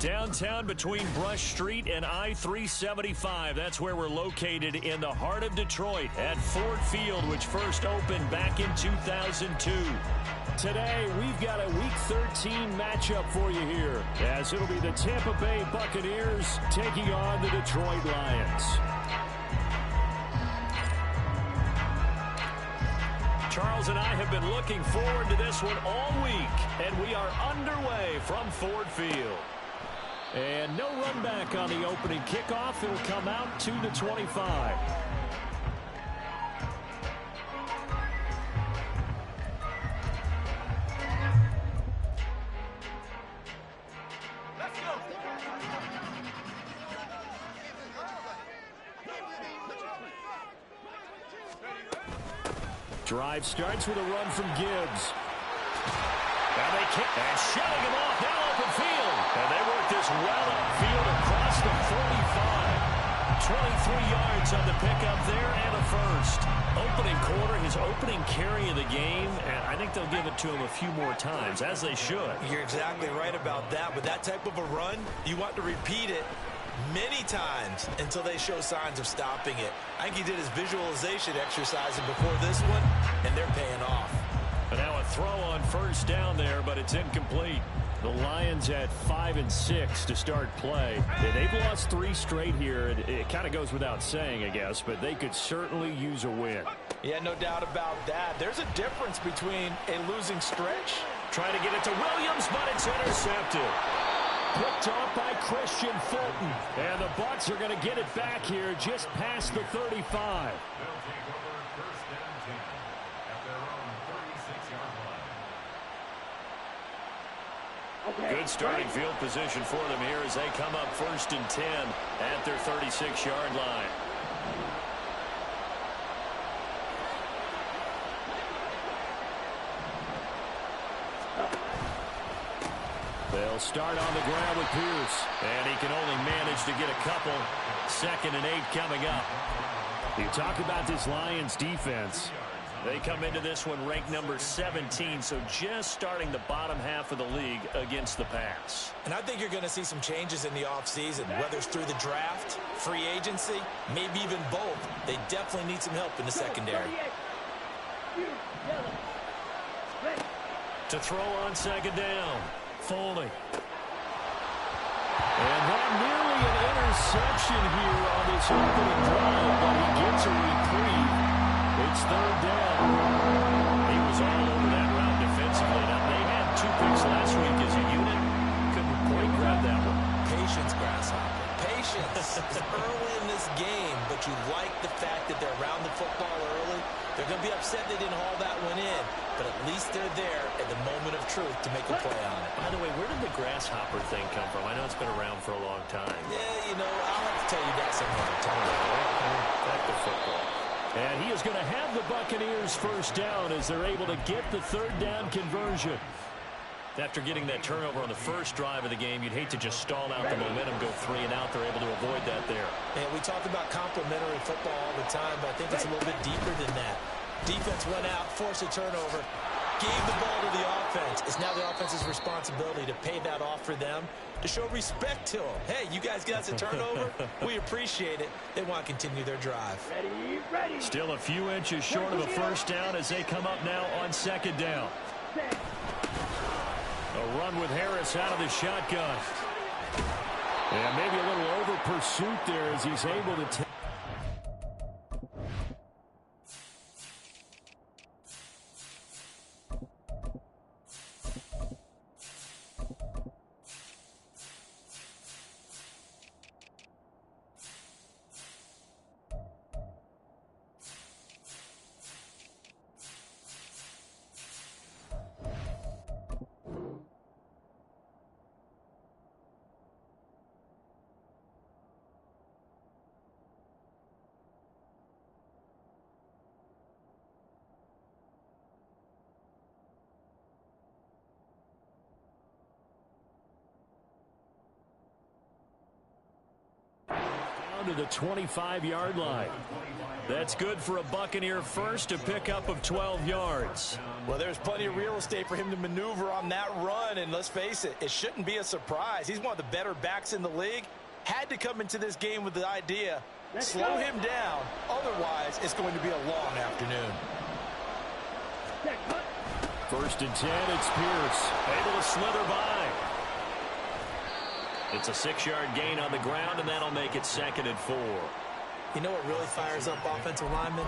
Downtown between Brush Street and I-375. That's where we're located in the heart of Detroit at Ford Field, which first opened back in 2002. Today, we've got a Week 13 matchup for you here, as it'll be the Tampa Bay Buccaneers taking on the Detroit Lions. Charles and I have been looking forward to this one all week, and we are underway from Ford Field. And no run back on the opening kickoff. It'll come out to the 25. Drive starts with a run from Gibbs. And they kick and shelling him off now open field. And they work this well upfield across the 45. 23 yards on the pickup there and a first. Opening quarter, his opening carry of the game, and I think they'll give it to him a few more times, as they should. You're exactly right about that. With that type of a run, you want to repeat it many times until they show signs of stopping it. I think he did his visualization exercising before this one, and they're paying off. And now a throw on first down there, but it's incomplete. The Lions at 5-6 to start play. Yeah, they've lost 3 straight here. It kind of goes without saying, I guess, but they could certainly use a win. Yeah, no doubt about that. There's a difference between a losing stretch. Trying to get it to Williams, but it's intercepted. Picked off by Christian Fulton. And the Bucs are going to get it back here just past the 35. Good starting field position for them here as they come up 1st and 10 at their 36-yard line. They'll start on the ground with Pierce, and he can only manage to get a couple. 2nd and 8 coming up. You talk about this Lions defense. They come into this one ranked number 17, so just starting the bottom half of the league against the pass. And I think you're going to see some changes in the offseason, whether it's through the draft, free agency, maybe even both. They definitely need some help in the secondary. To throw on 2nd down, Foley. And that nearly an interception here on this opening drive, but he gets a reprieve. It's 3rd down. He was all over that route defensively. Now, they had 2 picks last week as a unit. Couldn't quite grab that one. Patience, Grasshopper. Patience. It's early in this game, but you like the fact that they're around the football early. They're going to be upset they didn't haul that one in, but at least they're there at the moment of truth to make a play on it. By the way, where did the grasshopper thing come from? I know it's been around for a long time. Yeah, you know, I'll have to tell you that some other time. Back to football. And he is going to have the Buccaneers 1st down as they're able to get the 3rd down conversion. After getting that turnover on the first drive of the game, you'd hate to just stall out the momentum, go 3 and out. They're able to avoid that there. And we talk about complementary football all the time, but I think it's a little bit deeper than that. Defense went out, forced a turnover, gave the ball to the offense. It's now the offense's responsibility to pay that off for them, to show respect to them. Hey, you guys got us a turnover. We appreciate it. They want to continue their drive. Ready. Still a few inches short of a 1st down as they come up now on 2nd down. A run with Harris out of the shotgun. And maybe a little over pursuit there as he's able to take. down to the 25-yard line. That's good for a Buccaneer first, a pickup of 12 yards. Well, there's plenty of real estate for him to maneuver on that run, and let's face it, it shouldn't be a surprise. He's one of the better backs in the league. Had to come into this game with the idea, slow him down, otherwise it's going to be a long afternoon. First and 10, it's Pierce, able to slither by. It's a 6-yard gain on the ground, and that'll make it 2nd and 4. You know what really fires up offensive linemen?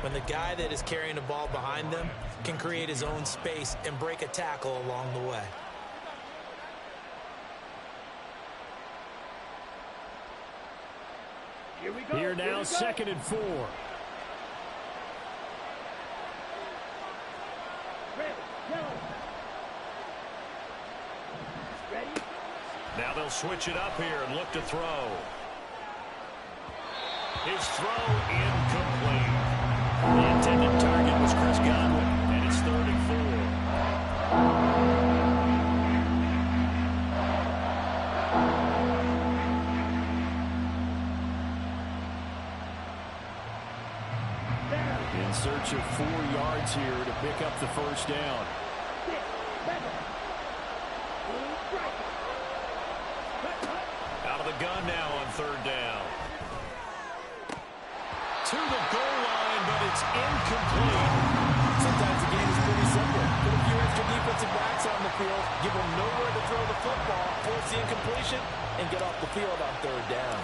When the guy that is carrying the ball behind them can create his own space and break a tackle along the way. Here we go. Here now, 2nd and 4. Ready? Now they'll switch it up here and look to throw. His throw incomplete. The intended target was Chris Godwin, and it's 3rd and 4. In search of 4 yards here to pick up the first down. Out of the gun now on 3rd down. To the goal line, but it's incomplete. Sometimes the game is pretty simple. Put a few extra defensive backs on the field, give them nowhere to throw the football, force the incompletion, and get off the field on 3rd down.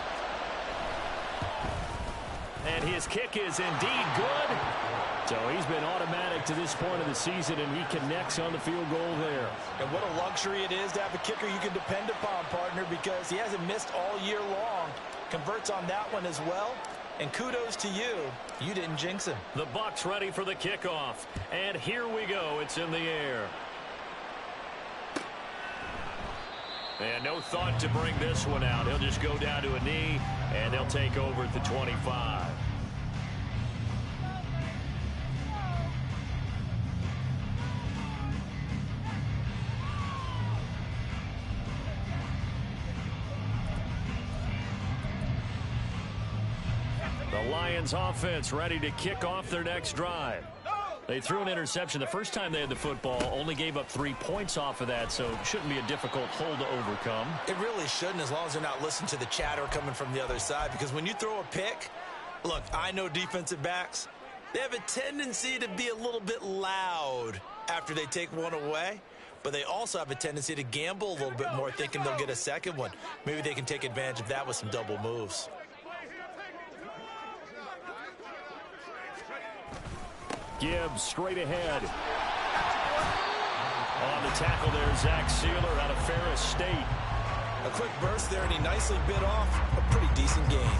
And his kick is indeed good. So he's been automatic to this point of the season, and he connects on the field goal there. And what a luxury it is to have a kicker you can depend upon, partner, because he hasn't missed all year long. Converts on that one as well. And kudos to you. You didn't jinx him. The Bucs ready for the kickoff. And here we go. It's in the air. And no thought to bring this one out. He'll just go down to a knee, and they'll take over at the 25. The Lions offense ready to kick off their next drive. They threw an interception the first time they had the football, only gave up 3 points off of that, so it shouldn't be a difficult hole to overcome. It really shouldn't, as long as they're not listening to the chatter coming from the other side, because when you throw a pick, look, I know defensive backs, they have a tendency to be a little bit loud after they take one away, but they also have a tendency to gamble a little bit more, thinking they'll get a second one. Maybe they can take advantage of that with some double moves. Gibbs straight ahead. On the tackle there, Zach Sealer out of Ferris State. A quick burst there, and he nicely bit off a pretty decent gain.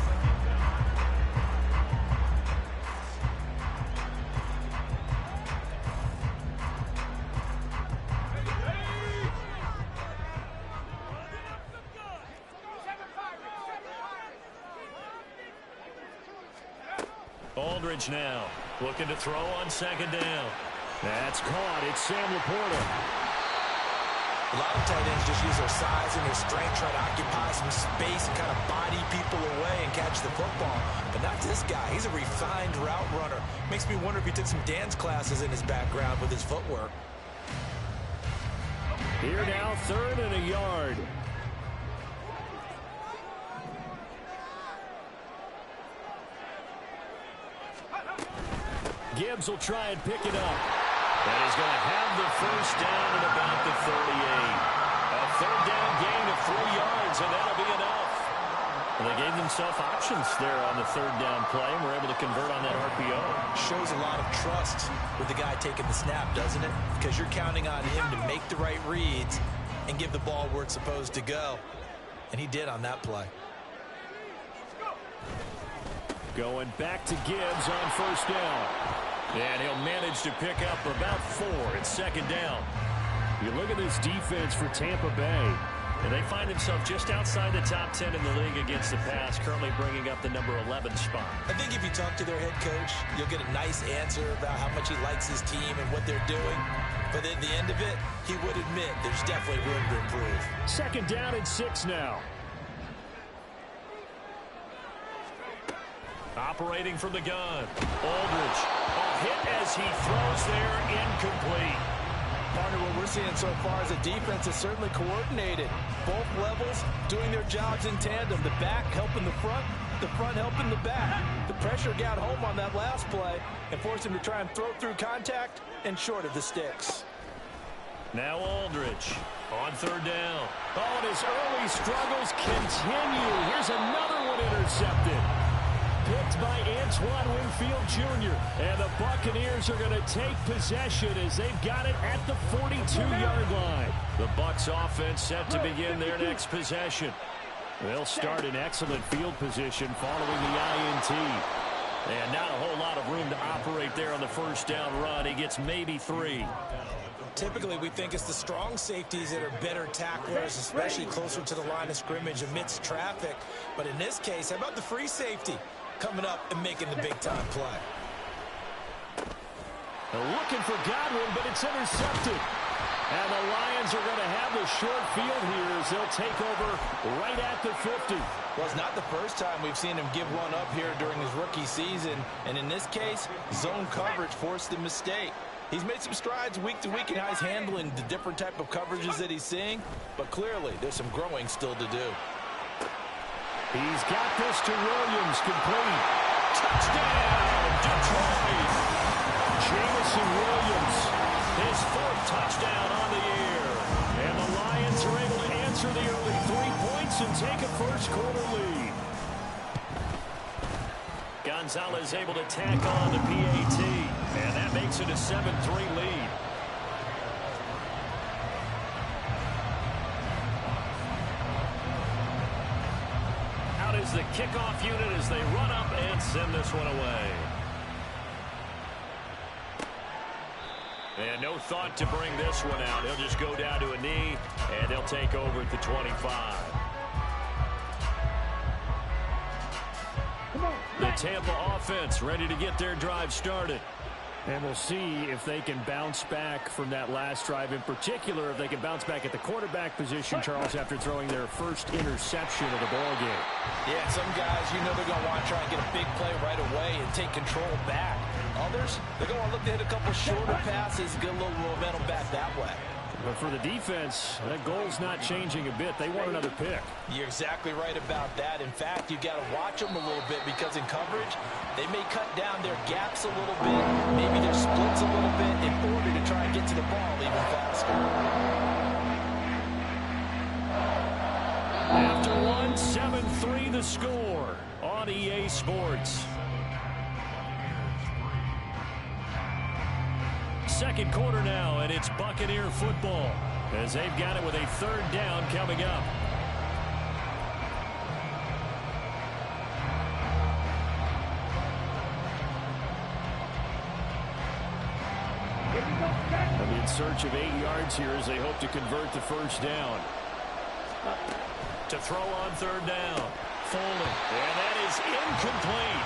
Aldridge now looking to throw on 2nd down. That's caught. It's Sam Laporta. A lot of tight ends just use their size and their strength, try to occupy some space and kind of body people away and catch the football. But not this guy. He's a refined route runner. Makes me wonder if he took some dance classes in his background with his footwork. Here now, 3rd and a yard. Gibbs will try and pick it up. And he's going to have the first down at about the 38. A 3rd down gain of 3 yards, and that'll be enough. Well, they gave themselves options there on the 3rd down play, and were able to convert on that RPO. Shows a lot of trust with the guy taking the snap, doesn't it? Because you're counting on him to make the right reads and give the ball where it's supposed to go. And he did on that play. Going back to Gibbs on 1st down. And he'll manage to pick up about 4. It's 2nd down. You look at this defense for Tampa Bay, and they find themselves just outside the top 10 in the league against the pass, currently bringing up the number 11 spot. I think if you talk to their head coach, you'll get a nice answer about how much he likes his team and what they're doing. But at the end of it, he would admit there's definitely room to improve. 2nd down and 6 now. Operating from the gun. Aldridge. A hit as he throws there, incomplete. Partner, what we're seeing so far is the defense is certainly coordinated. Both levels doing their jobs in tandem. The back helping the front helping the back. The pressure got home on that last play and forced him to try and throw through contact and short of the sticks. Now Aldridge on third down. Oh, and his early struggles continue. Here's another one intercepted. Picked by Antoine Winfield Jr. And the Buccaneers are going to take possession as they've got it at the 42-yard line. The Bucs offense set to begin their next possession. They'll start in excellent field position following the INT. And not a whole lot of room to operate there on the first down run. He gets maybe 3. Typically, we think it's the strong safeties that are better tacklers, especially closer to the line of scrimmage amidst traffic. But in this case, how about the free safety coming up and making the big-time play? They're looking for Godwin, but it's intercepted. And the Lions are going to have the short field here as they'll take over right at the 50. Well, it's not the first time we've seen him give one up here during his rookie season. And in this case, zone coverage forced the mistake. He's made some strides week to week in how he's handling the different type of coverages that he's seeing. But clearly, there's some growing still to do. He's got this to Williams, complete. Touchdown, Detroit. Jamison Williams, his 4th touchdown on the year. And the Lions are able to answer the early 3 points and take a first-quarter lead. Gonzalez able to tack on the PAT, and that makes it a 7-3 lead. Out is the kickoff unit as they run up and send this one away. And no thought to bring this one out. He'll just go down to a knee, and they'll take over at the 25. The Tampa offense ready to get their drive started. And we'll see if they can bounce back from that last drive. In particular, if they can bounce back at the quarterback position, Charles, after throwing their first interception of the ballgame. Yeah, some guys, you know they're going to want to try and get a big play right away and take control back. Others, they're going to look to hit a couple shorter passes and get a little momentum back that way. But for the defense, that goal's not changing a bit. They want another pick. You're exactly right about that. In fact, you've got to watch them a little bit because in coverage, they may cut down their gaps a little bit, maybe their splits a little bit in order to try and get to the ball even faster. After one, 7-3 the score on EA Sports. Second quarter now, and it's Buccaneer football as they've got it with a third down coming up. In search of 8 yards here as they hope to convert the first down. To throw on third down. Foley, and that is incomplete.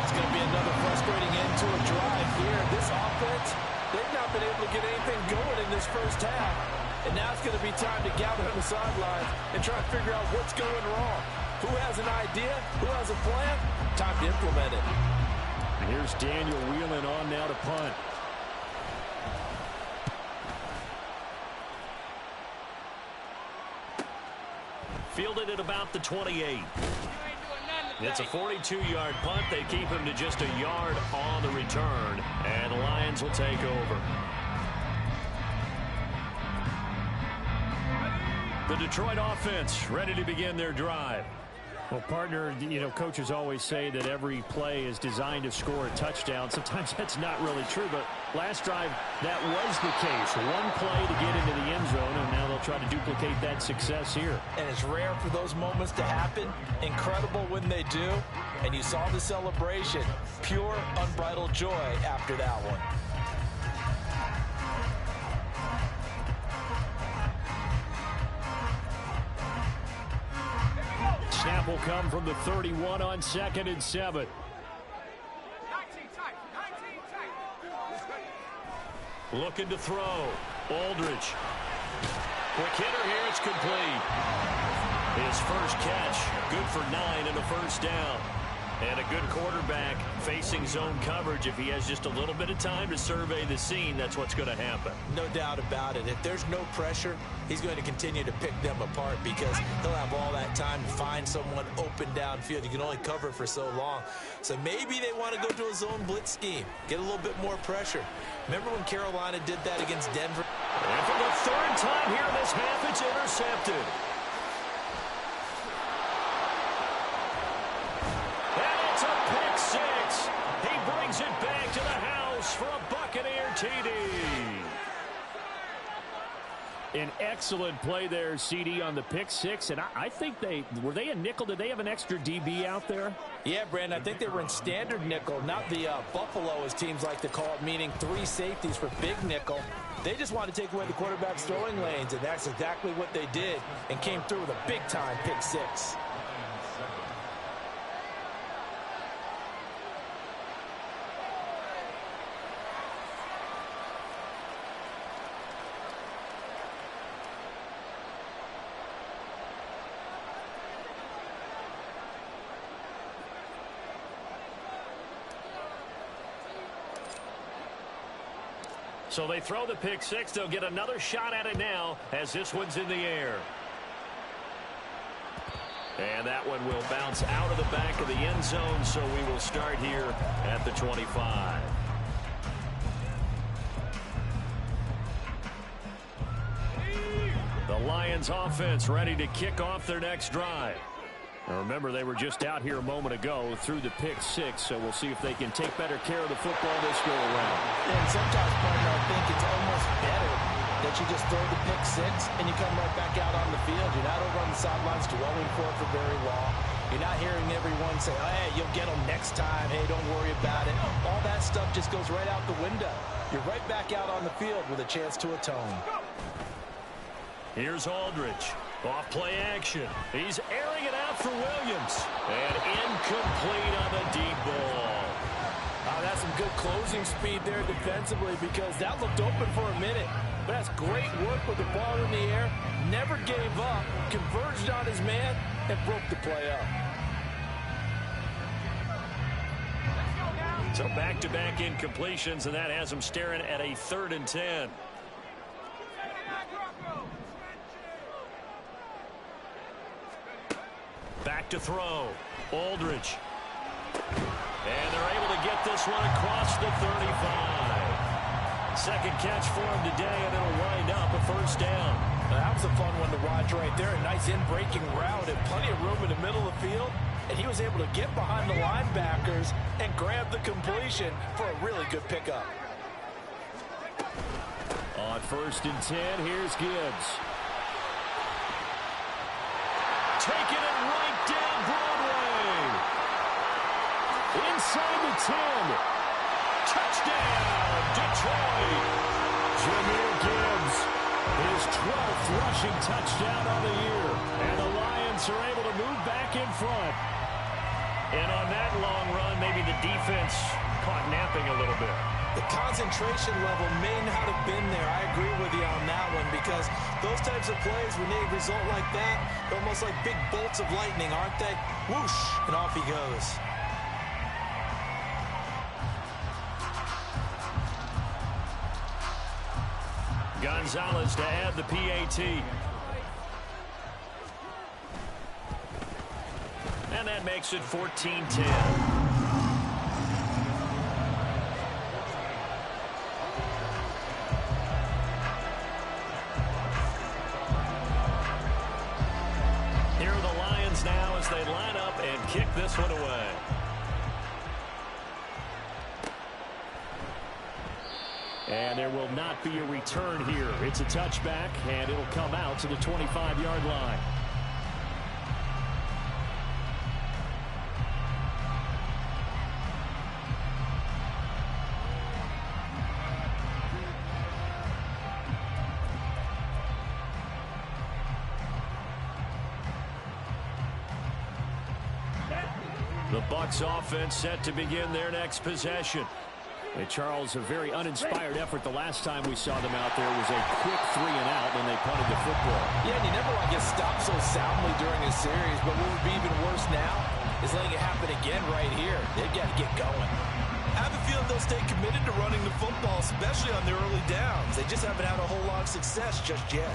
It's going to be another frustrating end to a drive here. This offense, they've not been able to get anything going in this first half. And now it's going to be time to gather on the sidelines and try to figure out what's going wrong. Who has an idea? Who has a plan? Time to implement it. And here's Daniel Whelan on now to punt. Fielded at about the 28. It's a 42-yard punt. They keep him to just a yard on the return. And the Lions will take over. The Detroit offense ready to begin their drive. Well, partner, you know, coaches always say that every play is designed to score a touchdown. Sometimes that's not really true, but last drive, that was the case. One play to get into the end zone, and now they'll try to duplicate that success here. And it's rare for those moments to happen. Incredible when they do. And you saw the celebration. Pure, unbridled joy after that one. Snap will come from the 31 on 2nd and 7. Looking to throw. Aldridge. Quick hitter here. It's complete. His first catch. Good for 9 and a first down. And a good quarterback facing zone coverage. If he has just a little bit of time to survey the scene, that's what's going to happen. No doubt about it. If there's no pressure, he's going to continue to pick them apart because he'll have all that time to find someone open downfield. You can only cover for so long. So maybe they want to go to a zone blitz scheme, get a little bit more pressure. Remember when Carolina did that against Denver? And for the third time here in this half, it's intercepted. He brings it back to the house for a Buccaneer TD. An excellent play there, CD, on the pick six. And I think were they a nickel? Did they have an extra DB out there? Yeah, Brandon, I think they were in standard nickel, not the Buffalo, as teams like to call it, meaning 3 safeties for big nickel. They just wanted to take away the quarterback's throwing lanes, and that's exactly what they did and came through with a big-time pick six. So they throw the pick six. They'll get another shot at it now as this one's in the air. And that one will bounce out of the back of the end zone, so we will start here at the 25. The Lions offense ready to kick off their next drive. Now remember, they were just out here a moment ago through the pick six, so we'll see if they can take better care of the football this go around. And sometimes, partner, I think it's almost better that you just throw the pick six and you come right back out on the field. You're not over on the sidelines dwelling for it for very long. You're not hearing everyone say, oh, hey, you'll get them next time. Hey, don't worry about it. All that stuff just goes right out the window. You're right back out on the field with a chance to atone. Here's Aldridge. Off play action. He's airing it out for Williams. And incomplete on the deep ball. That's some good closing speed there defensively because that looked open for a minute. But that's great work with the ball in the air. Never gave up. Converged on his man and broke the play up. So back-to-back incompletions, and that has him staring at a 3rd and 10. Back to throw. Aldridge. And they're able to get this one across the 35. Second catch for him today, and it'll wind up a first down. That was a fun one to watch right there. A nice in-breaking route and plenty of room in the middle of the field. And he was able to get behind the linebackers and grab the completion for a really good pickup. On 1st and 10, here's Gibbs. Taking it right down Broadway. Inside the 10. Touchdown, Detroit. Jahmyr Gibbs, his 12th rushing touchdown on the year. And the Lions are able to move back in front. And on that long run, maybe the defense caught napping a little bit. The concentration level may not have been there. I agree with you on that one because those types of plays, when they result like that, they're almost like big bolts of lightning, aren't they? Whoosh, and off he goes. Gonzalez to add the PAT. And that makes it 14-10. Now as they line up and kick this one away. And there will not be a return here. It's a touchback, and it'll come out to the 25-yard line. The Bucs offense set to begin their next possession. And Charles, a very uninspired effort the last time we saw them out there was a quick 3 and out when they punted the football. Yeah, and you never want to get stopped so soundly during a series, but what would be even worse now, is letting it happen again right here. They've got to get going. I have a feeling they'll stay committed to running the football, especially on their early downs. They just haven't had a whole lot of success just yet.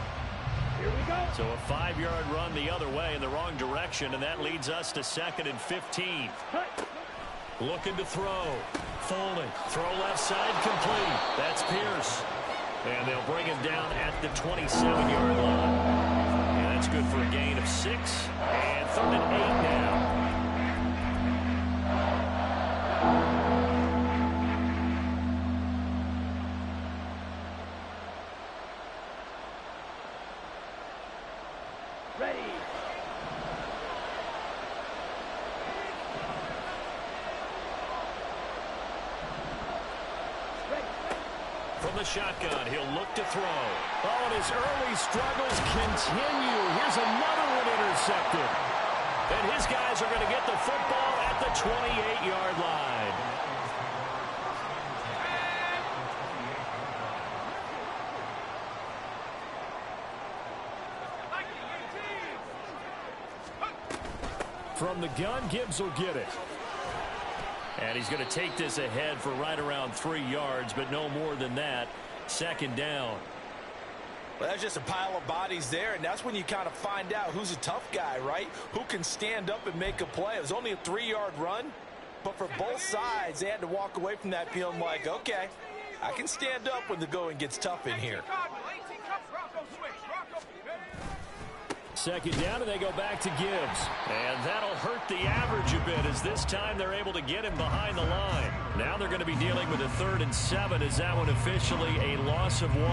Here we go. So a 5-yard run the other way in the wrong direction, and that leads us to 2nd and 15. Looking to throw. Folding. Throw left side complete. That's Pierce. And they'll bring him down at the 27-yard line. And that's good for a gain of 6. And 3rd and 8 now. From the shotgun, he'll look to throw. Oh, and his early struggles continue. Here's another one intercepted. And his guys are going to get the football at the 28-yard line. From the gun, Gibbs will get it. And he's going to take this ahead for right around 3 yards, but no more than that. 2nd down. Well, that's just a pile of bodies there, and that's when you kind of find out who's a tough guy, right? Who can stand up and make a play. It was only a 3-yard run, but for both sides, they had to walk away from that feeling like, okay, I can stand up when the going gets tough in here. 2nd down, and they go back to Gibbs. And that'll hurt the average a bit, as this time they're able to get him behind the line. Now they're going to be dealing with a 3rd and 7. Is that one officially a loss of 1?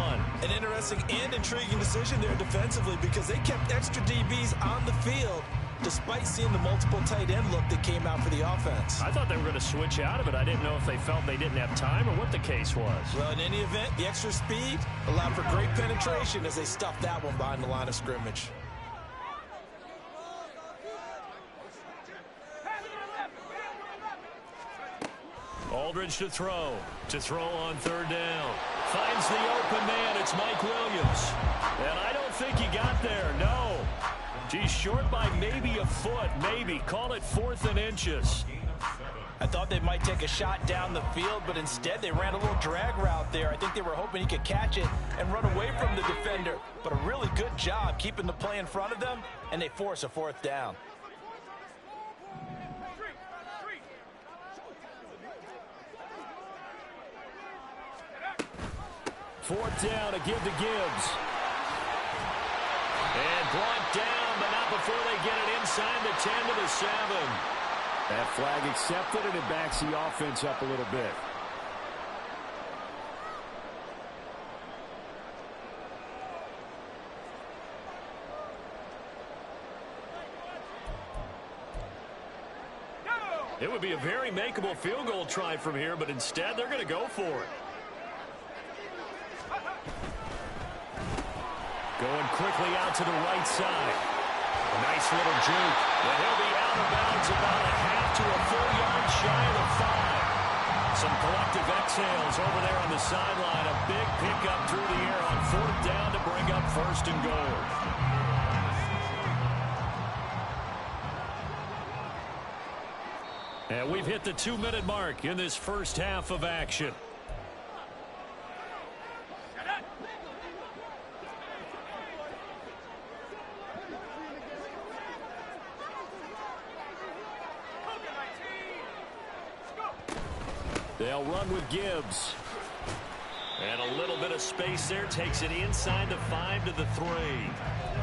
An interesting and intriguing decision there defensively, because they kept extra DBs on the field despite seeing the multiple tight end look that came out for the offense. I thought they were going to switch out of it. I didn't know if they felt they didn't have time or what the case was. Well, in any event, the extra speed allowed for great penetration as they stuffed that one behind the line of scrimmage. Aldridge to throw. To throw on 3rd down. Finds the open man. It's Mike Williams. And I don't think he got there. No. He's short by maybe a foot. Maybe. Call it 4th and inches. I thought they might take a shot down the field, but instead they ran a little drag route there. I think they were hoping he could catch it and run away from the defender. But a really good job keeping the play in front of them, and they force a 4th down. Fourth down to give to Gibbs. And brought down, but not before they get it inside the 10 to the 7. That flag accepted, and it backs the offense up a little bit. It would be a very makeable field goal try from here, but instead they're going to go for it. Going quickly out to the right side. A nice little juke. And he'll be out of bounds about a half to a full yard shy of the 5. Some collective exhales over there on the sideline. A big pickup through the air on 4th down to bring up 1st and goal. And we've hit the 2-minute mark in this first half of action. They'll run with Gibbs. And a little bit of space there. Takes it inside the 5 to the 3.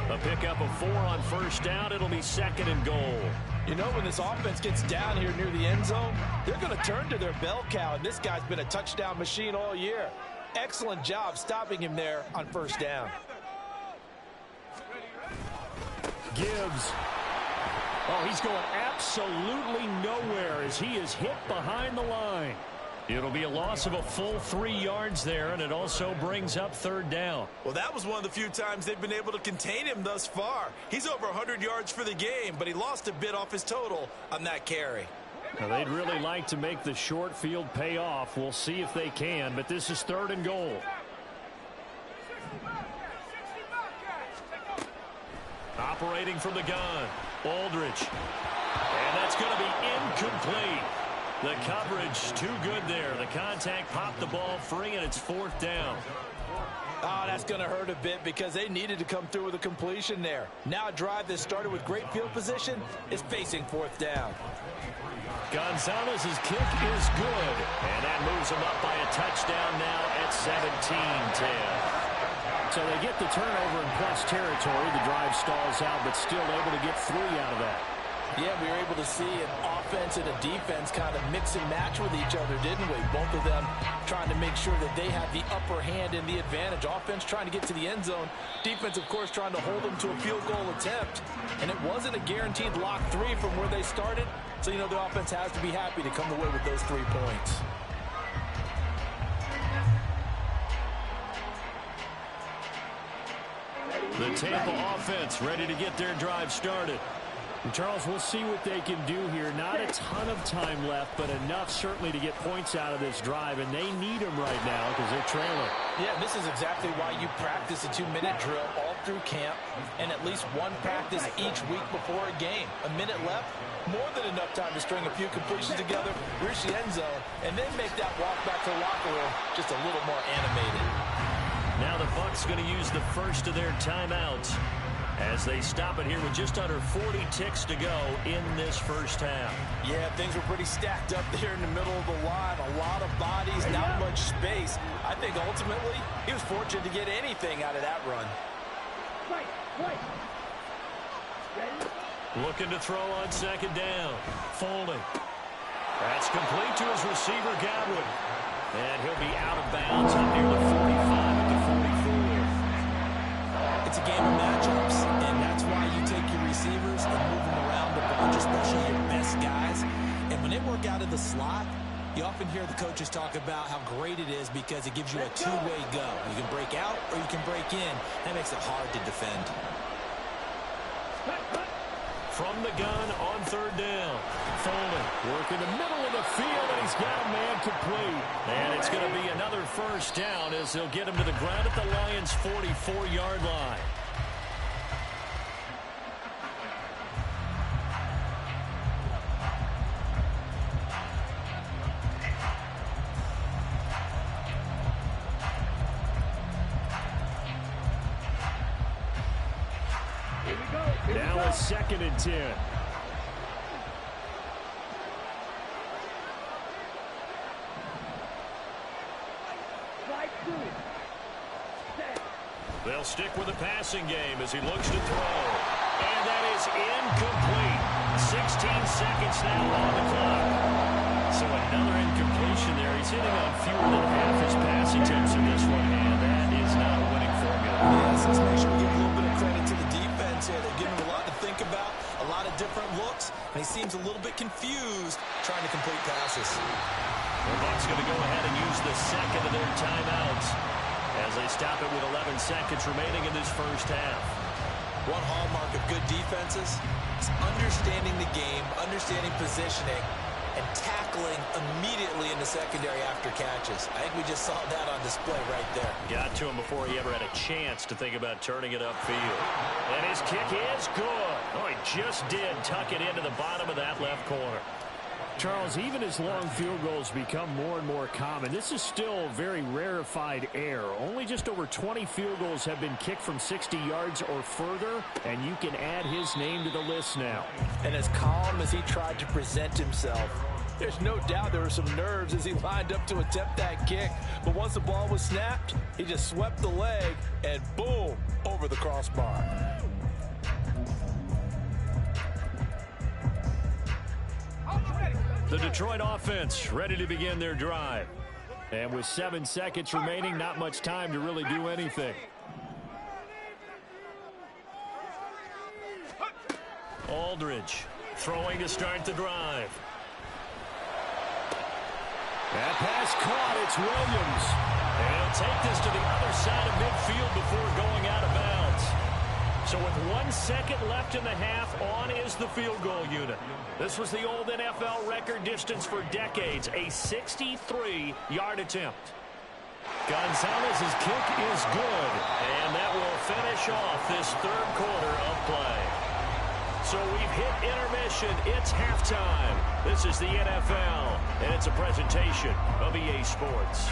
A pickup of 4 on 1st down. It'll be 2nd and goal. You know, when this offense gets down here near the end zone, they're going to turn to their bell cow, and this guy's been a touchdown machine all year. Excellent job stopping him there on 1st down. Gibbs. Oh, he's going absolutely nowhere as he is hit behind the line. It'll be a loss of a full 3 yards there, and it also brings up 3rd down. Well, that was one of the few times they've been able to contain him thus far. He's over 100 yards for the game, but he lost a bit off his total on that carry. Now, they'd really like to make the short field pay off. We'll see if they can, but this is 3rd and goal. Operating from the gun, Aldridge. And And that's going to be incomplete. The coverage too good there. The contact popped the ball free, and it's 4th down. Oh, that's going to hurt a bit because they needed to come through with a completion there. Now a drive that started with great field position is facing 4th down. Gonzalez's kick is good, and that moves him up by a touchdown now at 17-10. So they get the turnover in plus territory. The drive stalls out, but still able to get 3 out of that. Yeah, we were able to see an offense and a defense kind of mix and match with each other, didn't we? Both of them trying to make sure that they have the upper hand and the advantage. Offense trying to get to the end zone. Defense, of course, trying to hold them to a field goal attempt. And it wasn't a guaranteed lock 3 from where they started. So, you know, the offense has to be happy to come away with those 3 points. The Tampa offense ready to get their drive started. And Charles, we'll see what they can do here. Not a ton of time left, but enough certainly to get points out of this drive, and they need them right now because they're trailing. Yeah, this is exactly why you practice a 2-minute drill all through camp and at least one practice each week before a game. A minute left, more than enough time to string a few completions together, reach the end zone, and then make that walk back to the locker room just a little more animated. Now the Bucs going to use the first of their timeouts as they stop it here with just under 40 ticks to go in this first half. Yeah, things were pretty stacked up there in the middle of the line. A lot of bodies, not much space. I think ultimately he was fortunate to get anything out of that run. Looking to throw on 2nd down. Folding. That's complete to his receiver, Godwin. And he'll be out of bounds up near the 45 at the 44. It's a game of matchups, and that's why you take your receivers and move them around a bunch, especially your best guys. And when they work out of the slot, you often hear the coaches talk about how great it is because it gives you a two-way go. You can break out or you can break in. That makes it hard to defend. From the gun on 3rd down. Folding. Work in the middle of the field, and he's got a man complete. And it's going to be another first down as they'll get him to the ground at the Lions' 44-yard line. Now a 2nd and 10. They'll stick with the passing game as he looks to throw. And that is incomplete. 16 seconds now on the clock. So another incompletion there. He's hitting on fewer than half his pass attempts in this one, and that is not a winning formula. Yes, let's make sure we give a little bit of credit to the defense here. They're giving him a lot to think about, a lot of different looks, and he seems a little bit confused trying to complete passes. The Bucs going to go ahead and use the 2nd of their timeouts as they stop it with 11 seconds remaining in this first half. One hallmark of good defenses is understanding the game, understanding positioning, and tackling immediately in the secondary after catches. I think we just saw that on display right there. Got to him before he ever had a chance to think about turning it upfield. And his kick is good. Oh, he just did tuck it into the bottom of that left corner. Charles, even as long field goals become more and more common, this is still very rarefied air. Only just over 20 field goals have been kicked from 60 yards or further, and you can add his name to the list now. And as calm as he tried to present himself, there's no doubt there were some nerves as he lined up to attempt that kick. But once the ball was snapped, he just swept the leg and boom, over the crossbar. The Detroit offense ready to begin their drive. And with 7 seconds remaining, not much time to really do anything. Aldridge throwing to start the drive. That pass caught. It's Williams. And he'll take this to the other side of midfield before going out of bounds. So with 1 second left in the half, on is the field goal unit. This was the old NFL record distance for decades, a 63-yard attempt. Gonzalez's kick is good, and that will finish off this third quarter of play. So we've hit intermission. It's halftime. This is the NFL, and it's a presentation of EA Sports.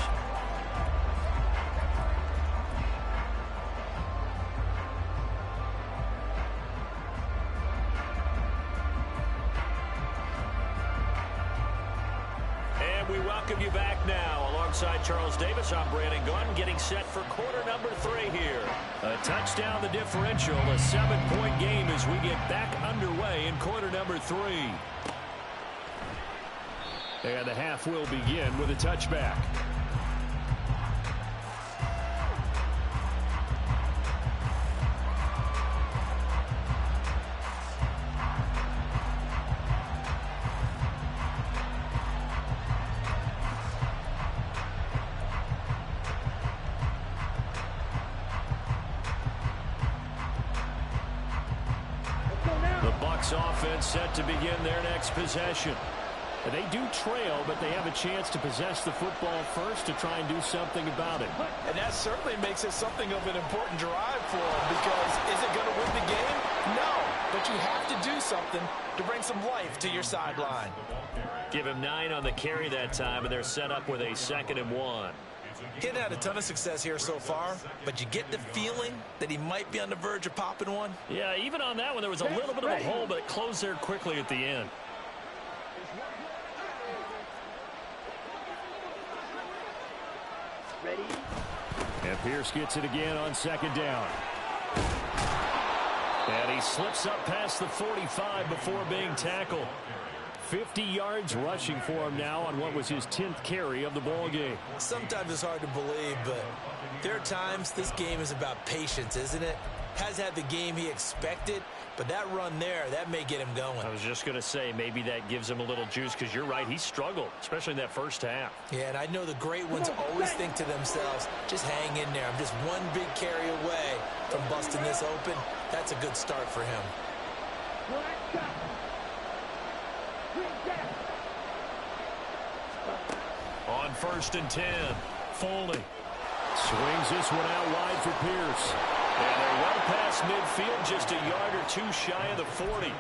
And we welcome you back now. Alongside Charles Davis, I'm Brandon Gunn, getting set for quarter number 3 here. A touchdown, the differential, a 7-point game as we get back underway in quarter number 3. And the half will begin with a touchback. Offense set to begin their next possession. They do trail, but they have a chance to possess the football first to try and do something about it. And that certainly makes it something of an important drive for them, because is it going to win the game? No, but you have to do something to bring some life to your sideline. Give him 9 on the carry that time, and they're set up with a 2nd and 1. He hadn't had a ton of success here so far, but you get the feeling that he might be on the verge of popping one. Yeah, even on that one, there was a little bit of a hole, but it closed there quickly at the end. Ready? And Pierce gets it again on 2nd down. And he slips up past the 45 before being tackled. 50 yards rushing for him now on what was his 10th carry of the ball game. Sometimes it's hard to believe, but there are times this game is about patience, isn't it? Has had the game he expected, but that run there, that may get him going. I was just going to say, maybe that gives him a little juice, because you're right, he struggled, especially in that first half. Yeah, and I know the great ones always think to themselves, just hang in there. I'm just one big carry away from busting this open. That's a good start for him. On 1st and 10, Foley swings this one out wide for Pierce. And they're well past midfield, just a yard or 2 shy of the 40.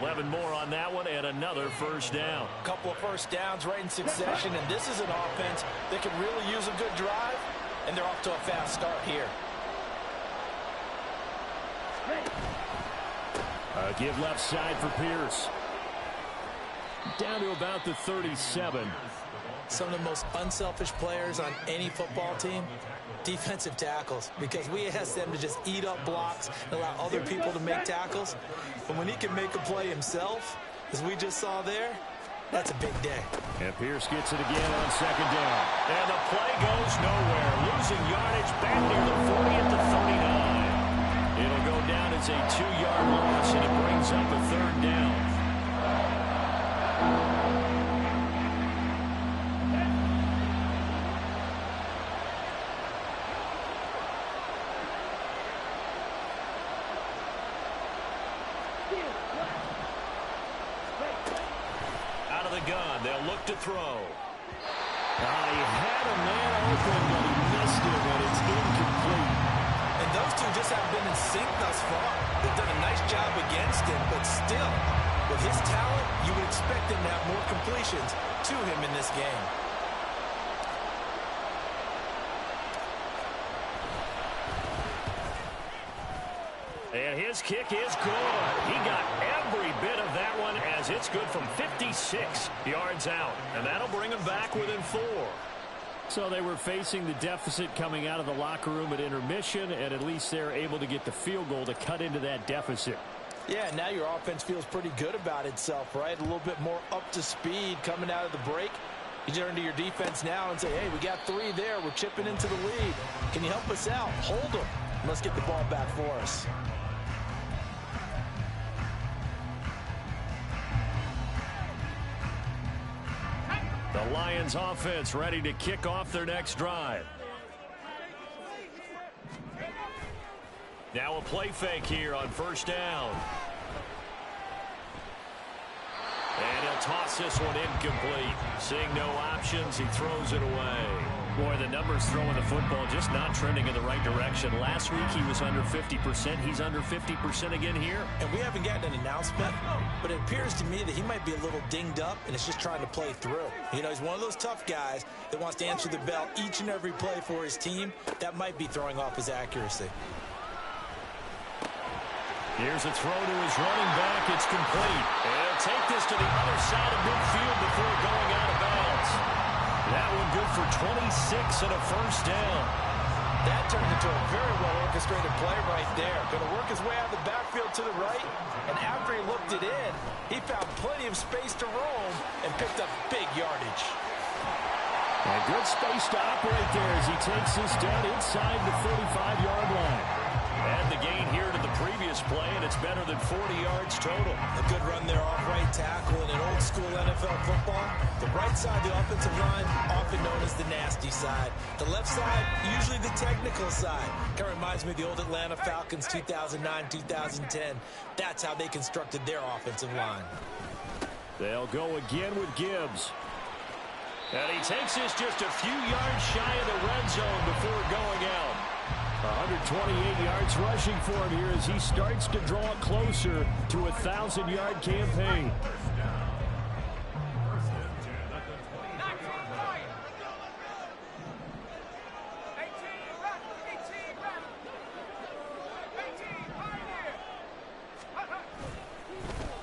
11 more on that one, and another 1st down. A couple of 1st downs right in succession, and this is an offense that can really use a good drive, and they're off to a fast start here. Give left side for Pierce. Down to about the 37. Some of the most unselfish players on any football team, defensive tackles, because we ask them to just eat up blocks and allow other people to make tackles. But when he can make a play himself, as we just saw there, that's a big day. And Pierce gets it again on 2nd down. And the play goes nowhere. Losing yardage back near the 40 at the 39. It'll go down as a 2-yard loss, and it brings up a 3rd down. Out of the gun, they'll look to throw. He had a man open, but he missed it, and it's incomplete. And those two just haven't been in sync thus far. They've done a nice job against him, but still, with his talent, you would expect him to have more completions to him in this game. And his kick is good. He got every bit of that one, as it's good from 56 yards out. And that'll bring him back within 4. So they were facing the deficit coming out of the locker room at intermission, and at least they're able to get the field goal to cut into that deficit. Yeah, now your offense feels pretty good about itself, right? A little bit more up to speed coming out of the break. You turn to your defense now and say, hey, we got 3 there. We're chipping into the lead. Can you help us out? Hold them. Let's get the ball back for us. The Lions offense ready to kick off their next drive. Now a play fake here on 1st down. And he'll toss this one incomplete. Seeing no options, he throws it away. Boy, the numbers throwing the football just not trending in the right direction. Last week he was under 50%. He's under 50% again here. And we haven't gotten an announcement, but it appears to me that he might be a little dinged up and is just trying to play through. You know, he's one of those tough guys that wants to answer the bell each and every play for his team. That might be throwing off his accuracy. Here's a throw to his running back. It's complete. And he'll take this to the other side of midfield before going out of bounds. That one good for 26 and a first down. That turned into a very well-orchestrated play right there. Going to work his way out of the backfield to the right, and after he looked it in, he found plenty of space to roam and picked up big yardage. And good space to operate there as he takes this down inside the 35-yard line. Add the gain here to the previous play, and it's better than 40 yards total. A good run there off right tackle in an old-school NFL football. The right side of the offensive line, often known as the nasty side. The left side, usually the technical side. Kind of reminds me of the old Atlanta Falcons 2009-2010. That's how they constructed their offensive line. They'll go again with Gibbs. And he takes this just a few yards shy of the red zone before going out. 128 yards rushing for him here as he starts to draw closer to a 1,000-yard campaign.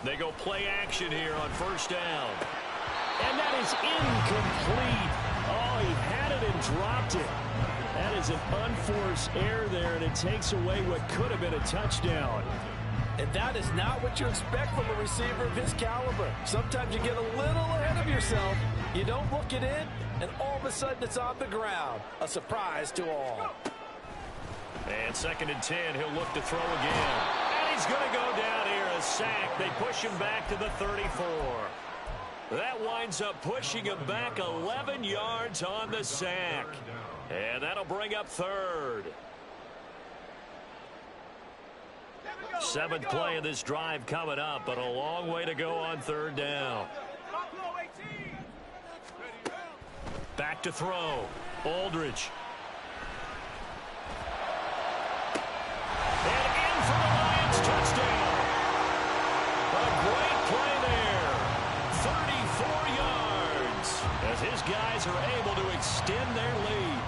They go play action here on first down. And that is incomplete. Oh, he had it and dropped it. That is an unforced error there, and it takes away what could have been a touchdown. And that is not what you expect from a receiver of his caliber. Sometimes you get a little ahead of yourself. You don't look it in, and all of a sudden it's on the ground. A surprise to all. And 2nd and 10, he'll look to throw again. And he's going to go down here, a sack. They push him back to the 34. That winds up pushing him back 11 yards on the sack. And that'll bring up 3rd. 7th play of this drive coming up, but a long way to go on 3rd down. Back to throw. Aldridge. And in for the Lions touchdown. A great play there. 34 yards as his guys are able to extend their lead.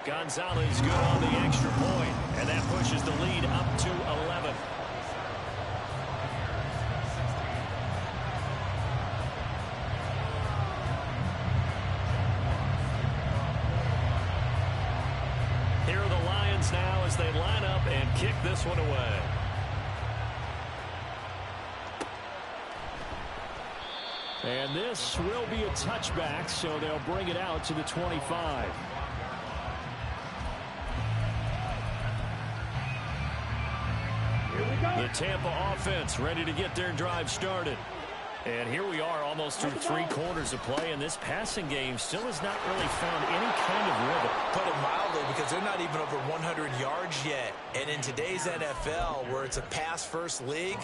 Gonzalez good on the extra point, and that pushes the lead up to 11. Here are the Lions now as they line up and kick this one away. And this will be a touchback, so they'll bring it out to the 25. The Tampa offense ready to get their drive started. And here we are almost through 3 quarters of play, and this passing game still has not really found any kind of rhythm. Put it mildly, because they're not even over 100 yards yet. And in today's NFL, where it's a pass-first league,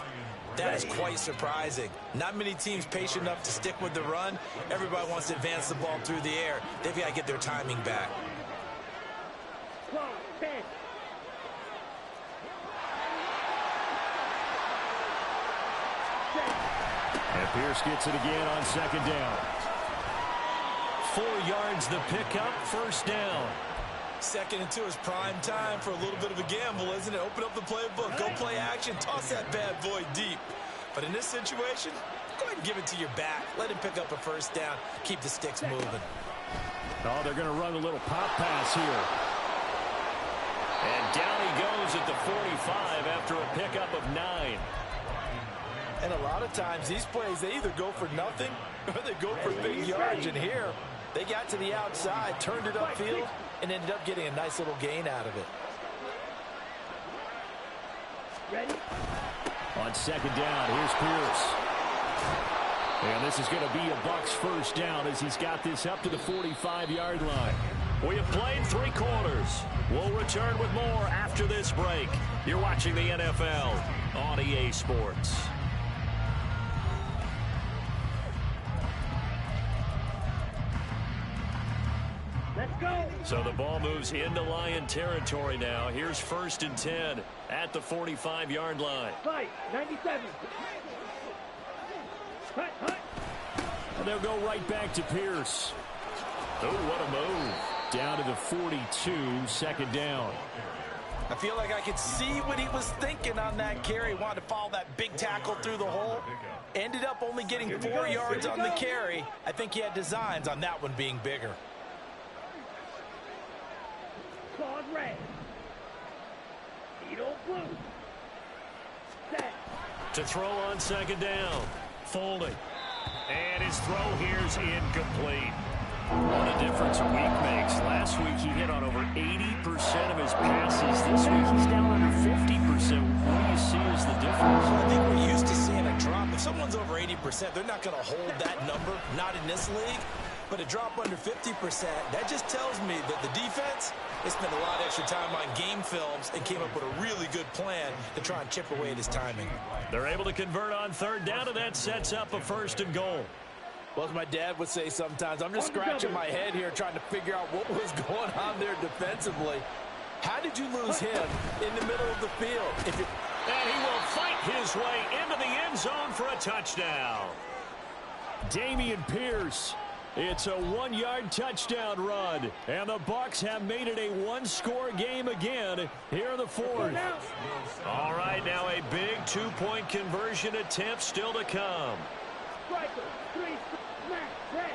that is quite surprising. Not many teams patient enough to stick with the run. Everybody wants to advance the ball through the air. They've got to get their timing back. And Pierce gets it again on 2nd down. 4 yards the pickup, first down. 2nd and 2 is prime time for a little bit of a gamble, isn't it? Open up the playbook, go play action, toss that bad boy deep. But in this situation, go ahead and give it to your back. Let him pick up a first down. Keep the sticks moving. Oh, they're going to run a little pop pass here. And down he goes at the 45 after a pickup of 9. And a lot of times these plays, they either go for nothing or they go for big yards. And here, they got to the outside, turned it upfield, and ended up getting a nice little gain out of it. Ready? On 2nd down, here's Pierce. And this is going to be a Bucs first down as he's got this up to the 45-yard line. We have played 3 quarters. We'll return with more after this break. You're watching the NFL on EA Sports. Let's go. So the ball moves into Lion territory now. Here's 1st and 10 at the 45-yard line. Fight, 97. Hut, hut. And they'll go right back to Pierce. Oh, what a move. Down to the 42, 2nd down. I feel like I could see what he was thinking on that carry. Wanted to follow that big tackle through the hole. Ended up only getting 4 yards on the carry. I think he had designs on that one being bigger. Claws red. Needle blue. Set. To throw on 2nd down. Folding. And his throw here's incomplete. What a difference a week makes. Last week he hit on over 80% of his passes. This week he's down under 50%. What do you see as the difference? I think we're used to seeing a drop. If someone's over 80%, they're not going to hold that number. Not in this league. But a drop under 50%, that just tells me that the defense, they spent a lot of extra time on game films and came up with a really good plan to try and chip away at his timing. They're able to convert on 3rd down, and that sets up a 1st and goal. Well, as my dad would say sometimes, I'm just scratching my head here trying to figure out what was going on there defensively. How did you lose him in the middle of the field? And he will fight his way into the end zone for a touchdown. Dameon Pierce. It's a 1-yard touchdown run, and the Bucs have made it a 1-score game again here in the 4th. All right, now a big 2-point conversion attempt still to come. Striker, 3, smack, red.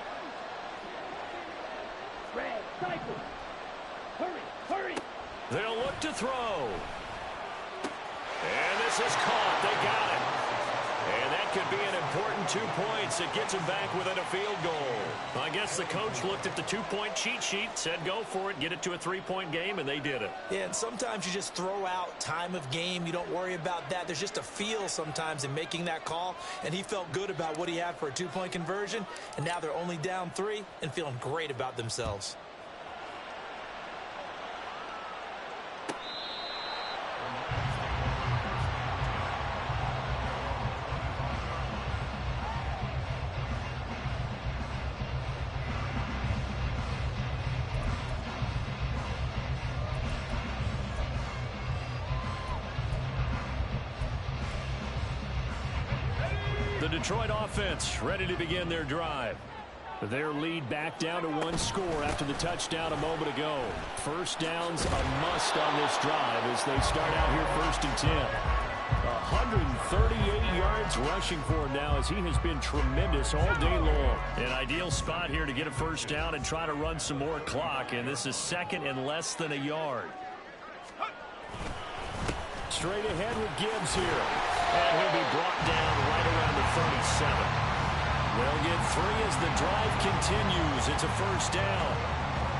Red, cycle. Hurry, hurry. They'll look to throw. And this is caught. They got it. And that could be an important 2 points. It gets him back within a field goal. I guess the coach looked at the 2-point cheat sheet, said go for it, get it to a 3-point game, and they did it. Yeah, and sometimes you just throw out time of game. You don't worry about that. There's just a feel sometimes in making that call, and he felt good about what he had for a 2-point conversion, and now they're only down 3 and feeling great about themselves. The Detroit offense ready to begin their drive. Their lead back down to 1 score after the touchdown a moment ago. 1st down's a must on this drive as they start out here 1st and 10. 138 yards rushing for him now as he has been tremendous all day long. An ideal spot here to get a 1st down and try to run some more clock, and this is 2nd and less than a yard. Straight ahead with Gibbs here. And he'll be brought down right around the 37. They'll get 3 as the drive continues. It's a 1st down.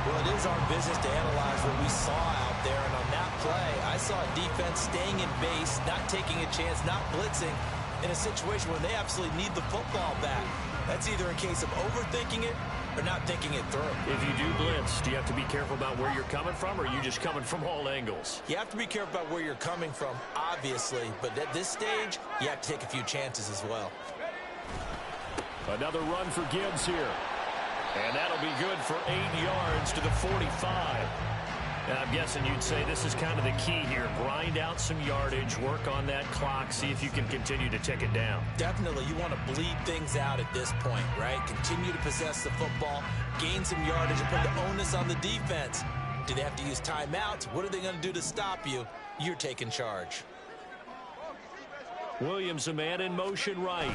Well, it is our business to analyze what we saw out there. And on that play, I saw a defense staying in base, not taking a chance, not blitzing in a situation where they absolutely need the football back. That's either a case of overthinking it or not thinking it through. If you do blitz, do you have to be careful about where you're coming from, or are you just coming from all angles? You have to be careful about where you're coming from, obviously. But at this stage, you have to take a few chances as well. Another run for Gibbs here. And that'll be good for 8 yards to the 45. And I'm guessing you'd say this is kind of the key here. Grind out some yardage, work on that clock, see if you can continue to tick it down. Definitely, you want to bleed things out at this point, right? Continue to possess the football, gain some yardage, and put the onus on the defense. Do they have to use timeouts? What are they going to do to stop you? You're taking charge. Williams, a man in motion right.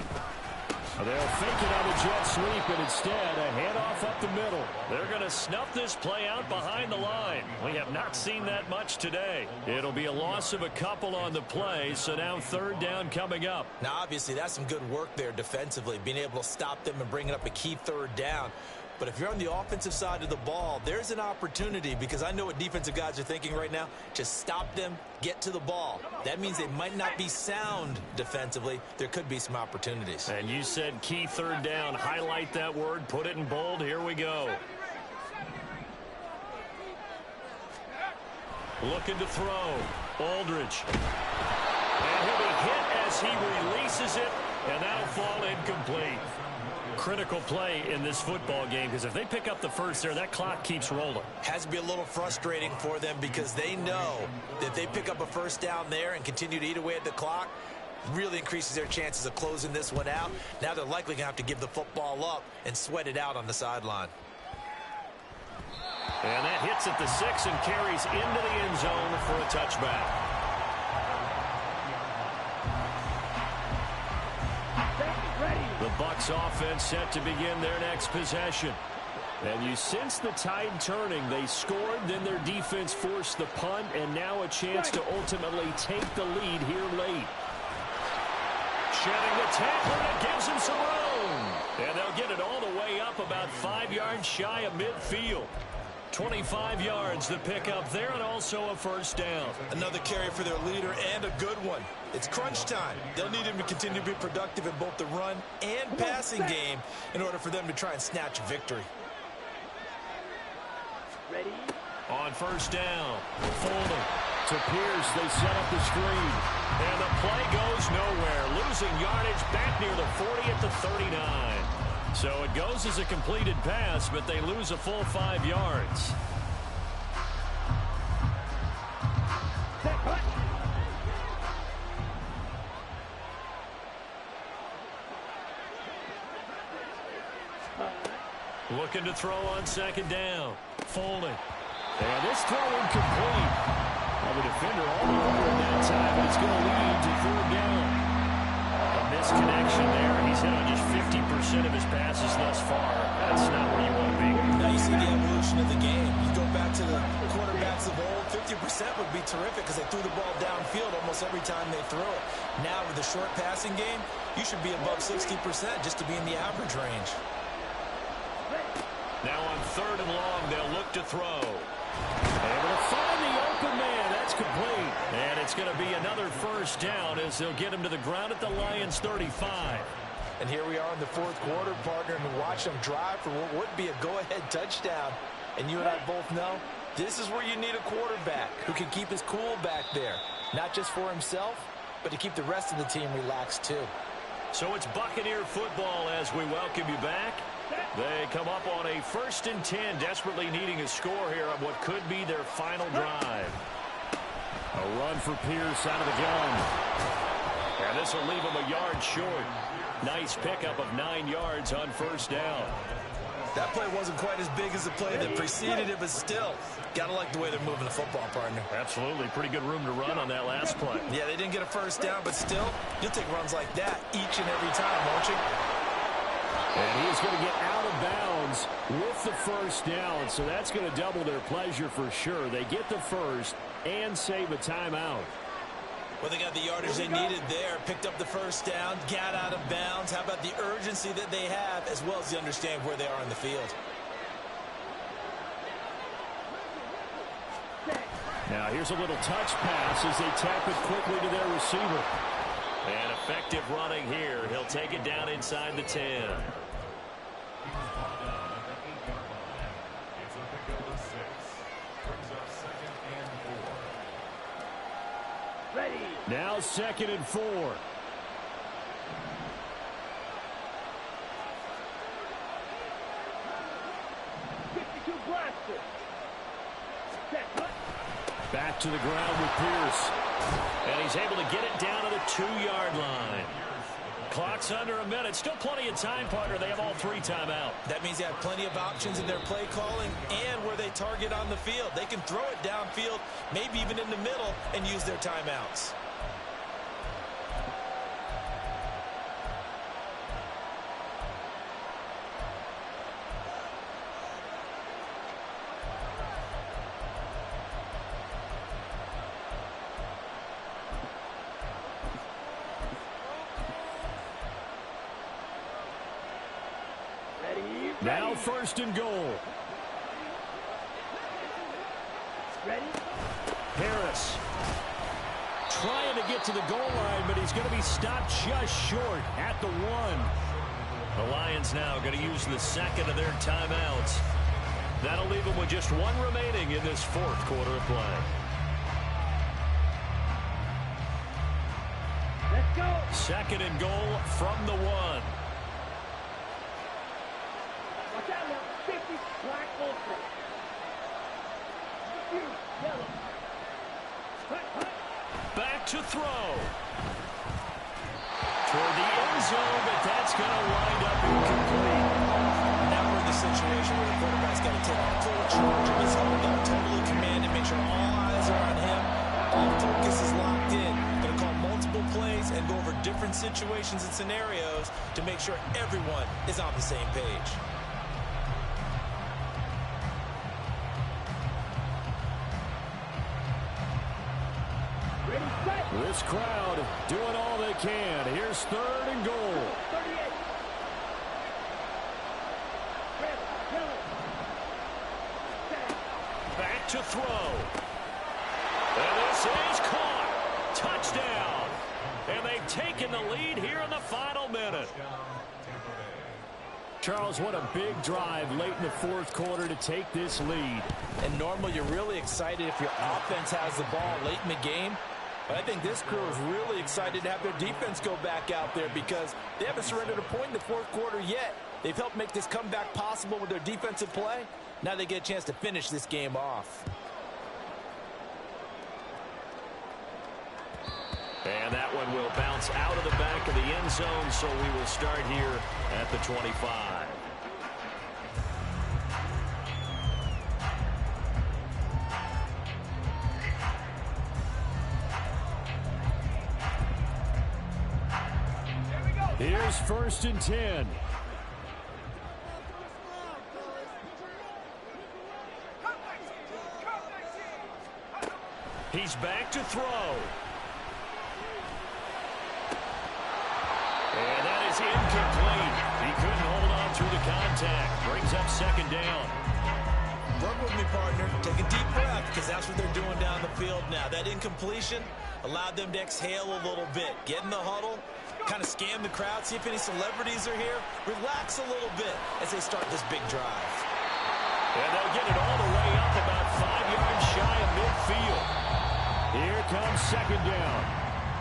They'll fake it on a jet sweep, and instead a handoff up the middle. They're going to snuff this play out behind the line. We have not seen that much today. It'll be a loss of a couple on the play, so now 3rd down coming up. Now, obviously, that's some good work there defensively, being able to stop them and bringing up a key 3rd down. But if you're on the offensive side of the ball, there's an opportunity, because I know what defensive guys are thinking right now. Just stop them, get to the ball. That means they might not be sound defensively. There could be some opportunities. And you said key 3rd down. Highlight that word, put it in bold. Here we go. Looking to throw. Aldridge. And he'll be hit as he releases it, and that'll fall incomplete. Critical play in this football game, because if they pick up the first there, that clock keeps rolling. Has to be a little frustrating for them because they know that if they pick up a first down there and continue to eat away at the clock, really increases their chances of closing this one out. Now they're likely going to have to give the football up and sweat it out on the sideline. And that hits at the 6 and carries into the end zone for a touchback. The Bucs offense set to begin their next possession. And you sense the tide turning. They scored, then their defense forced the punt, and now a chance to ultimately take the lead here late. Shedding the tackler, and it gives him some room. And they'll get it all the way up about 5 yards shy of midfield. 25 yards the pick up there, and also a first down. Another carry for their leader, and a good one. It's crunch time. They'll need him to continue to be productive in both the run and passing game in order for them to try and snatch a victory. Ready? On first down, Fuller to Pierce. They set up the screen. And the play goes nowhere. Losing yardage back near the 40 at the 39. So it goes as a completed pass, but they lose a full 5 yards. Looking to throw on second down. Folding. And this throw incomplete. Well, the defender all the way at that time, but it's going to lead to third down. A misconnection there. He's hit on just 50% of his passes thus far. That's not where you want to be. Now you see the evolution of the game. You go back to the quarterbacks of old, 50% would be terrific because they threw the ball downfield almost every time they threw it. Now with the short passing game, you should be above 60% just to be in the average range. Now on third and long, they'll look to throw. Able to find the open man. That's complete. And it's going to be another first down as they'll get him to the ground at the Lions' 35. And here we are in the fourth quarter, partner, and watch them drive for what would be a go-ahead touchdown. And you and I both know this is where you need a quarterback who can keep his cool back there. Not just for himself, but to keep the rest of the team relaxed too. So it's Buccaneer football as we welcome you back. They come up on a 1st and 10, desperately needing a score here on what could be their final drive. A run for Pierce out of the gun. And this will leave him a yard short. Nice pickup of 9 yards on first down. That play wasn't quite as big as the play that preceded it, but still, gotta like the way they're moving the football, partner. Absolutely. Pretty good room to run on that last play. Yeah, they didn't get a first down, but still, you'll take runs like that each and every time, won't you? And he's going to get out of bounds with the first down, so that's going to double their pleasure for sure. They get the first and save a timeout. Well, they got the yardage they needed there, picked up the first down, got out of bounds. How about the urgency that they have, as well as the understanding where they are in the field? Now here's a little touch pass as they tap it quickly to their receiver. And effective running here. He'll take it down inside the 10. Ready. Now 2nd and 4. Blaster. Back to the ground with Pierce. And he's able to get it down to the 2-yard line. Clock's under a minute. Still plenty of time, partner. They have all 3 timeout. That means they have plenty of options in their play calling and where they target on the field. They can throw it downfield, maybe even in the middle, and use their timeouts. Now 1st and goal. Ready? Harris trying to get to the goal line, but he's going to be stopped just short at the 1. The Lions now going to use the 2nd of their timeouts. That'll leave them with just 1 remaining in this 4th quarter of play. Second and goal from the 1. Watch out now. 50, black, open. Yellow. Back to throw. Toward the end zone, but that's going to wind up incomplete. Now we're in the situation where the quarterback's got to take full charge of his own, totally command and make sure all eyes are on him. All focus is locked in. Going to call multiple plays and go over different situations and scenarios to make sure everyone is on the same page. This crowd doing all they can. Here's third and goal. 38. Red, yellow. Back to throw. And this is caught. Touchdown. And they've taken the lead here in the final minute. Charles, what a big drive late in the fourth quarter to take this lead. And normally you're really excited if your offense has the ball late in the game. But I think this crew is really excited to have their defense go back out there because they haven't surrendered a point in the fourth quarter yet. They've helped make this comeback possible with their defensive play. Now they get a chance to finish this game off. And that one will bounce out of the back of the end zone, so we will start here at the 25. Here's first and 10. He's back to throw. And that is incomplete. He couldn't hold on through the contact. Brings up second down. Work with me, partner. Take a deep breath because that's what they're doing down the field now. That incompletion allowed them to exhale a little bit. Get in the huddle. Kind of scan the crowd, see if any celebrities are here. Relax a little bit as they start this big drive. And they'll get it all the way up about 5 yards shy of midfield. Here comes second down.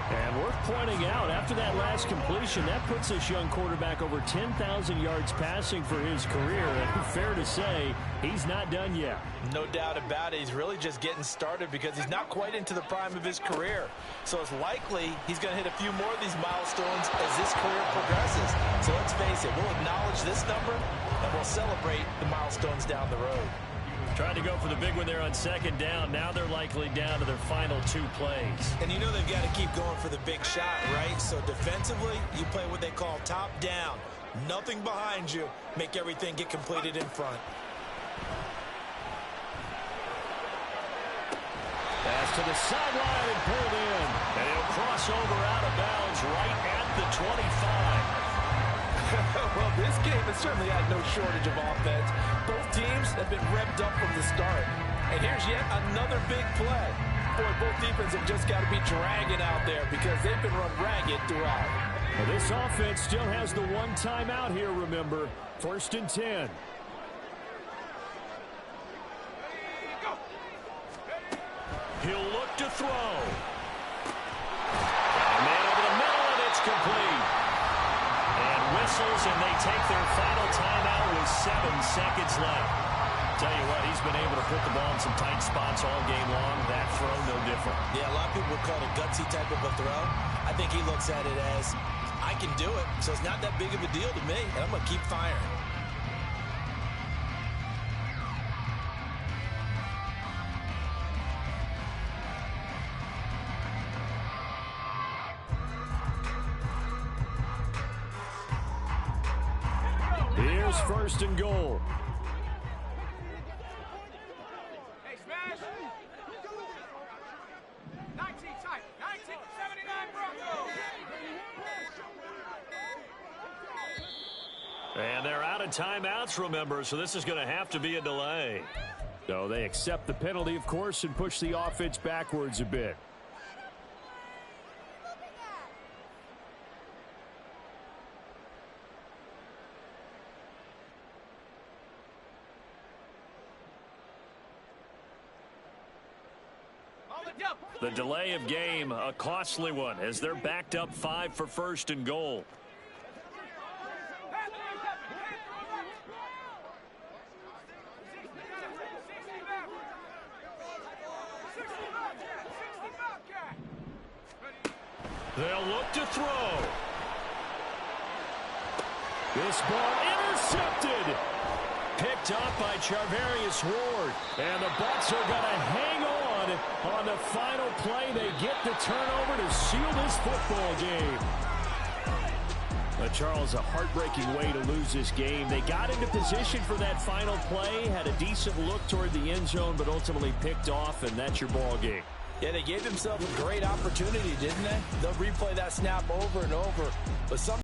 And worth pointing out, after that last completion, that puts this young quarterback over 10,000 yards passing for his career. And fair to say, he's not done yet. No doubt about it. He's really just getting started because he's not quite into the prime of his career. So it's likely he's going to hit a few more of these milestones as this career progresses. So let's face it, we'll acknowledge this number and we'll celebrate the milestones down the road. Trying to go for the big one there on second down. Now they're likely down to their final 2 plays. And you know they've got to keep going for the big shot, right? So defensively, you play what they call top down. Nothing behind you. Make everything get completed in front. Pass to the sideline and pulled in. And he'll cross over out of bounds right at the 25. Well, this game has certainly had no shortage of offense. Both teams have been revved up from the start. And here's yet another big play. Boy, both defenses have just got to be dragging out there because they've been run ragged throughout. Well, this offense still has the one timeout here, remember. First and 10. He'll look to throw. And man over the middle, and it's complete. And whistles, and they take their final timeout with 7 seconds left. Tell you what, he's been able to put the ball in some tight spots all game long. That throw, no different. Yeah, a lot of people would call it a gutsy type of a throw. I think he looks at it as, I can do it, so it's not that big of a deal to me, and I'm going to keep firing. Here's first and goal. Hey, Smash! 19 type, 1979 Broncos! And they're out of timeouts, remember, so this is going to have to be a delay. So they accept the penalty, of course, and push the offense backwards a bit. On the The delay of game, a costly one, as they're backed up 5 for first and goal. They'll look to throw. This ball intercepted. Picked up by Charvarius Ward. And the Bucs are going to hang on the final play. They get the turnover to seal this football game. But Charles, a heartbreaking way to lose this game. They got into position for that final play, had a decent look toward the end zone, but ultimately picked off, and that's your ball game. Yeah, they gave themselves a great opportunity, didn't they? They'll replay that snap over and over. But some